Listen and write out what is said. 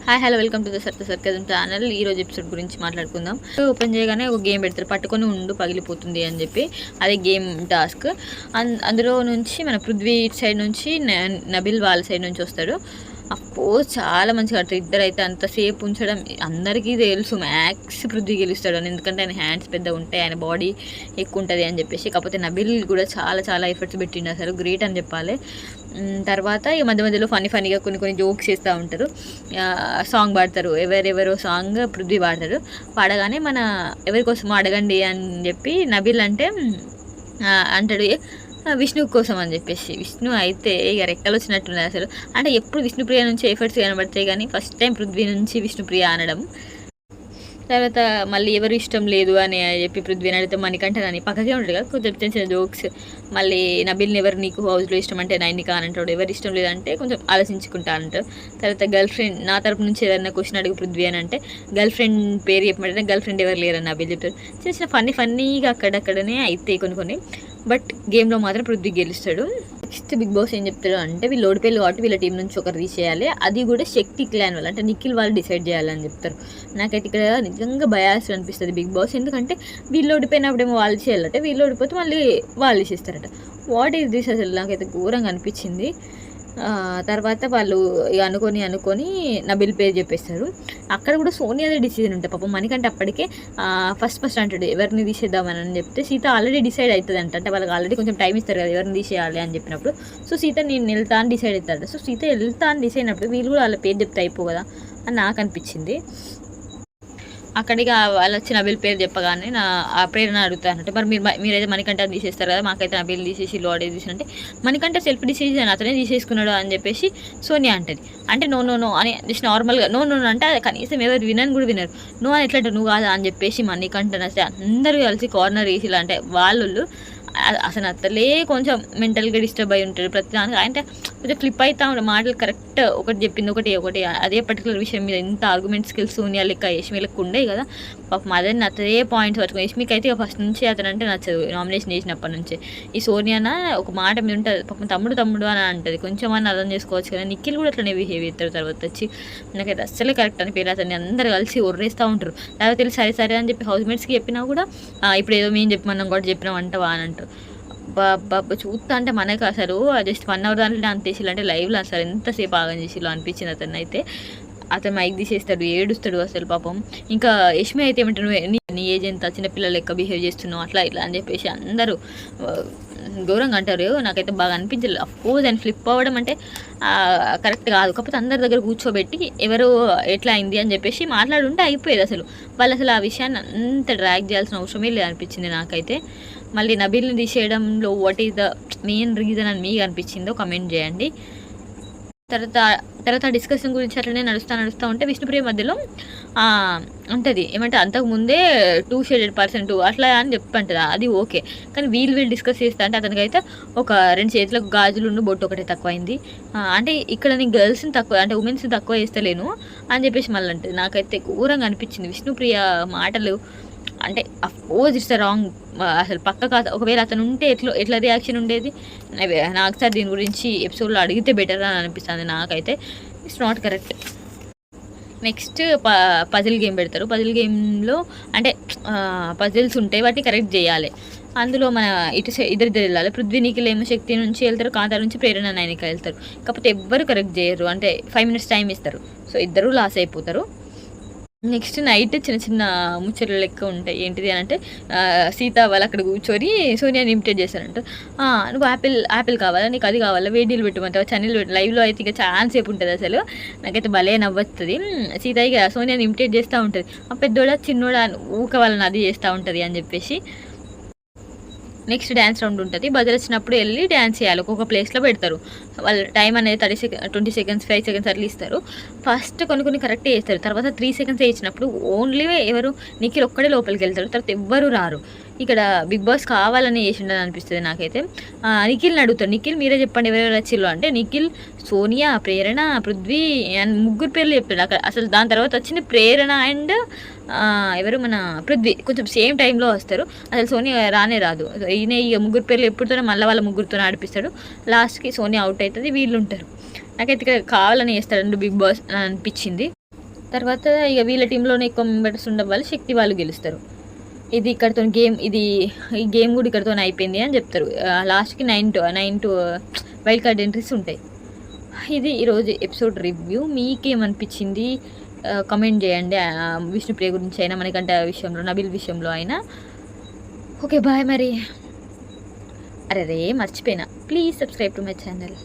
Hi hello welcome to the sarcasm channel. ఈరోజు episode గురించి మాట్లాడుకుందాం. ఓపెన్ చేయగానే ఒక గేమ్ పెడతారు, పట్టుకొని ఉండు పగిలిపోతుంది అని చెప్పి. అదే గేమ్ టాస్క్. అందులో నుంచి మన పృథ్వీ సైడ్ నుంచి నబిల్ వాళ్ళ సైడ్ నుంచి వస్తాడు. అప్పుడు చాలా మంచిగా ఆడతారు ఇద్దరు. అయితే అంతసేపు ఉంచడం అందరికీ తెలుసు మ్యాక్స్ పృథ్వీ గెలుస్తాడు అని, ఎందుకంటే ఆయన హ్యాండ్స్ పెద్ద ఉంటాయి, ఆయన బాడీ ఎక్కువ ఉంటుంది అని చెప్పేసి. కాకపోతే నబిల్ కూడా చాలా చాలా ఎఫర్ట్స్ పెట్టిండు, అసలు గ్రేట్ అని చెప్పాలి. తర్వాత ఈ మధ్య మధ్యలో ఫన్నీగా కొన్ని జోక్స్ చేస్తూ ఉంటారు. సాంగ్ పాడతారు, ఎవరెవరో సాంగ్ పృథ్వీ పాడతారు. పాడగానే మన ఎవరికోసమో అడగండి అని చెప్పి నబిల్ అంటాడు విష్ణు కోసం అని చెప్పేసి. విష్ణు అయితే ఇక రెక్కలు వచ్చినట్టున్నాయి అసలు. అంటే ఎప్పుడు విష్ణుప్రియ నుంచి ఎఫర్ట్స్ కనబడతాయి, కానీ ఫస్ట్ టైం పృథ్వీ నుంచి విష్ణుప్రియ అనడం. తర్వాత మళ్ళీ ఎవరు ఇష్టం లేదు అని చెప్పి పృథ్వీని అడిగితే మణికంఠనని పక్కకే ఉంటాడు కదా, కొంచెం చిన్న చిన్న జోక్స్. మళ్ళీ నబిల్ని ఎవరు నీకు హౌస్లో ఇష్టం అంటే నైనిక అని అంటాడు, ఎవరు ఇష్టం లేదంటే కొంచెం ఆలోచించుకుంటా అంటారు. తర్వాత గర్ల్ ఫ్రెండ్ నా తరపు నుంచి ఏదైనా క్వశ్చన్ అడుగు పృథ్వీ అని అంటే గర్ల్ ఫ్రెండ్ పేరు చెప్పమంటే గర్ల్ ఫ్రెండ్ ఎవరు లేరని నబిల్ చెప్తాడు. చిన్న చిన్న ఫన్నీగా అక్కడక్కడనే అయితే కొన్ని. బట్ గేమ్లో మాత్రం పృథ్వీ గెలుస్తాడు. నెక్స్ట్ బిగ్ బాస్ ఏం చెప్తాడు అంటే వీళ్ళు ఓడిపోయారు కాబట్టి వీళ్ళ టీం నుంచి ఒకరు తీసేయాలి, అది కూడా శక్తి క్లాన్ వాళ్ళు అంటే నిఖిల్ వాళ్ళు డిసైడ్ చేయాలని చెప్తారు. నాకైతే ఇక్కడ నిజంగా బయాస్ అనిపిస్తుంది బిగ్ బాస్, ఎందుకంటే వీళ్ళు ఓడిపోయినప్పుడేమో వాళ్ళు చేయాలంటే వీళ్ళు ఓడిపోతే మళ్ళీ వాళ్ళు చేస్తారట. వాట్ ఈస్ దిస్ అసలు నాకైతే ఘోరంగా అనిపించింది. తర్వాత వాళ్ళు అనుకొని నబిల్ పేరు చెప్పేస్తారు. అక్కడ కూడా సోనియాదే డిసిజన్ ఉంటుంది పాపం. మనకంటే అప్పటికే ఫస్ట్ అంటాడు ఎవరిని తీసేద్దామని చెప్తే సీత ఆల్రెడీ డిసైడ్ అవుతుంది అంటే వాళ్ళకి ఆల్రెడీ కొంచెం టైం ఇస్తారు కదా ఎవరిని తీసేయాలి అని చెప్పినప్పుడు. సో సీత నేను వెళ్తా అని డిసైడ్ అవుతాడు. సో సీత వెళ్తా అని డిసైడ్ అయినప్పుడు వీళ్ళు కూడా వాళ్ళ పేరు చెప్తే అయిపో కదా అని నాకు అనిపించింది. అక్కడికి వాళ్ళు వచ్చి నబిల్ పేరు చెప్పగానే ఆ ప్రేరణ అడుగుతానంటే మరి మీరైతే మణికంఠ తీసేస్తారు కదా, మాకైతే నబిల్ తీసేసి లోడే తీసినంటే మణికంఠ సెల్ఫ్ డిసిజన్ అతనే తీసేసుకున్నాడు అని చెప్పేసి సోనియా అంటది. అంటే నో అని జస్ట్ నార్మల్గా నో అంటే కనీసం ఎవరు వినని కూడా వినరు. నువ్వు అని ఎట్లా నువ్వు కాదా అని చెప్పేసి మణికంఠ వస్తే అందరూ కలిసి కార్నర్ వేసి ఇలా అంటే వాళ్ళు అసలు అతలే కొంచెం మెంటల్గా డిస్టర్బ్ అయి ఉంటాడు ప్రతి దానికి. అంటే కొంచెం ఫ్లిప్ అవుతా ఉంటాడు, మాటలు కరెక్ట్ ఒకటి చెప్పింది ఒకటి అదే పర్టికులర్ విషయం మీద ఎంత ఆర్గ్యుమెంట్ స్కిల్స్ సోనియా లెక్క యష్మిలకు ఉండేవి కదా. పాపం అదే అతనే పాయింట్స్ పట్టుకుని. యష్మికి అయితే ఫస్ట్ నుంచి అతను అంటే నచ్చదు, నామినేషన్ చేసినప్పటి నుంచే. ఈ సోనియాన ఒక మాట మీద ఉంటుంది పాపం తమ్ముడు అని అంటుంది, కొంచెం అని అర్థం చేసుకోవచ్చు కదా. నిఖిల్ కూడా అట్లనే బిహేవ్ చేస్తారు. తర్వాత వచ్చి నాకైతే అస్సలే కరెక్ట్ అనిపించారు. అతన్ని అందరు కలిసి ఒర్రేస్తూ ఉంటారు. తర్వాత తెలిసి సరే అని చెప్పి హౌస్ మేట్స్కి చెప్పినా కూడా ఇప్పుడు ఏదో మేము చెప్పమన్నాం కూడా చెప్పినాం అంటావా అని అంటారు. బాబా చూస్తా అంటే మనకు అసలు జస్ట్ 1 hour దాంట్లో అంత చేసిల్లు అంటే లైవ్లో అసలు ఎంతసేపు ఆగం చేసిల్లు అనిపించింది. అతను మైక్ తీసేస్తాడు, ఏడుస్తాడు అసలు పాపం. ఇంకా యష్మి అయితే ఏమంటారు నీ ఏజ్ ఎంత చిన్నపిల్లలు లెక్క బిహేవ్ చేస్తున్నావు అట్లా ఇట్లా అని చెప్పేసి అందరూ గౌరవంగా అంటారు. నాకైతే బాగా అనిపించలేదు. అఫ్కోర్స్ ఆయన ఫ్లిప్ అవ్వడం అంటే కరెక్ట్ కాదు, కాకపోతే అందరి దగ్గర కూర్చోబెట్టి ఎవరు ఎట్లా అయింది అని చెప్పేసి మాట్లాడుంటే అయిపోయేది. వాళ్ళు అసలు ఆ విషయాన్ని అంత డ్రాగ్ చేయాల్సిన అవసరమే లేదు అనిపించింది నాకైతే. మళ్ళీ నబిల్ని తీసేయడంలో what is the main reason అని మీకు అనిపించిందో కమెంట్ చేయండి. తర్వాత డిస్కషన్ గురించి అట్లనే నడుస్తూ ఉంటే విష్ణుప్రియ మధ్యలో ఉంటుంది ఏమంటే అంతకుముందే 2 shaded person అట్లా అని చెప్పంటుంది. అది ఓకే, కానీ వీళ్ళు డిస్కస్ చేస్తా అంటే అతనికైతే ఒక 2 చేతులకు గాజులు బొట్టు ఒకటే తక్కువైంది. అంటే ఇక్కడ నేను గర్ల్స్ని తక్కువ అంటే ఉమెన్స్ని తక్కువ చేస్తలేను అని చెప్పేసి మళ్ళీ అంటుంది. నాకైతే ఘోరంగా అనిపించింది విష్ణుప్రియ మాటలు. అంటే అఫ్కోర్స్ ఇట్స్ రాంగ్ అసలు పక్క కాదు. ఒకవేళ అతను ఉంటే ఎట్లా రియాక్షన్ ఉండేది నాకు సార్ దీని గురించి ఎపిసోడ్లో అడిగితే బెటర్ అని అనిపిస్తుంది నాకైతే. It's not correct. Next puzzle game పెడతారు. పజిల్ గేమ్లో అంటే పజిల్స్ ఉంటాయి, వాటిని కరెక్ట్ చేయాలి. అందులో మన ఇద్దరు వెళ్ళాలి. పృథ్వీ నిఖిల్ ఏమో శక్తి నుంచి వెళ్తారు, కాంతాల నుంచి ప్రేరణ నైనిక వెళ్తారు. కాకపోతే ఎవ్వరు కరెక్ట్ చేయరు, అంటే 5 minutes టైం ఇస్తారు. సో ఇద్దరు లాస్ అయిపోతారు. నెక్స్ట్ నైట్ చిన్న ముచ్చట్లు లెక్క ఉంటాయి. ఏంటిది అని అంటే సీత వాళ్ళు అక్కడ కూర్చొని సోనియాని ఇమిటేట్ చేశారంట. నువ్వు యాపిల్ కావాలా, నీకు అది కావాలా, వేడిలు పెట్టమంటావా, చన్నీళ్ళు పెట్టు. లైవ్లో అయితే ఇక చాలా సేపు ఉంటుంది అసలు. నాకైతే భలే నవ్వుతుంది. సీత ఇక సోనియాని ఇమిటేట్ చేస్తూ ఉంటుంది. ఆ పెద్దోడా చిన్నోడా ఊక వాళ్ళని అది చేస్తూ ఉంటుంది అని చెప్పేసి. నెక్స్ట్ డ్యాన్స్ రౌండ్ ఉంటుంది. బజర్ వచ్చినప్పుడు వెళ్ళి డ్యాన్స్ చేయాలి. ఒక్కొక్క ప్లేస్లో పెడతారు. వాళ్ళు టైం అనేది 20 seconds 5 seconds అట్లా ఇస్తారు. ఫస్ట్ కొన్ని కరెక్ట్ చేస్తారు. తర్వాత 3 seconds ఇచ్చినప్పుడు ఓన్లీ ఎవరు నిఖిల్ ఒక్కడే లోపలికి వెళ్తారు, తర్వాత ఎవ్వరు రారు. ఇక్కడ బిగ్ బాస్ కావాలని చేసిండని అనిపిస్తుంది నాకైతే. నిఖిల్ని అడుగుతాడు, నిఖిల్ మీరే చెప్పండి ఎవరెవరు వచ్చిల్లు అంటే నిఖిల్, సోనియా, ప్రేరణ, పృథ్వీ అండ్ 3 పేర్లు చెప్తాడు అక్కడ. అసలు దాని తర్వాత వచ్చింది ప్రేరణ అండ్ ఎవరు మన పృథ్వీ కొంచెం సేమ్ టైంలో వస్తారు. అసలు సోనియా రానే రాదు. ఈయన ఇక 3 పేర్లు ఎప్పుడుతోనే మళ్ళీ వాళ్ళ 3 ఆడిపిస్తాడు. లాస్ట్కి సోనియా అవుట్ అవుతుంది, వీళ్ళు ఉంటారు. నాకైతే ఇక్కడ కావాలని చేస్తాడు బిగ్ బాస్ అని అనిపించింది. తర్వాత ఇక వీళ్ళ టీంలోనే ఎక్కువ మెంబర్స్ ఉండడం వల్ల శక్తి వాళ్ళు గెలుస్తారు. ఇది ఇక్కడితో గేమ్, ఈ గేమ్ కూడా ఇక్కడితో అయిపోయింది అని చెప్తారు. లాస్ట్కి 9 వైల్డ్ కార్డ్ ఎంట్రీస్ ఉంటాయి. ఇది ఈరోజు ఎపిసోడ్ రివ్యూ. మీకేమనిపించింది కమెంట్ చేయండి. విష్ణుప్రియ గురించి అయినా, మనకంట విషయంలో, నబిల్ విషయంలో అయినా. ఓకే బాయ్ మరి. అరే మర్చిపోయినా, please subscribe to my channel.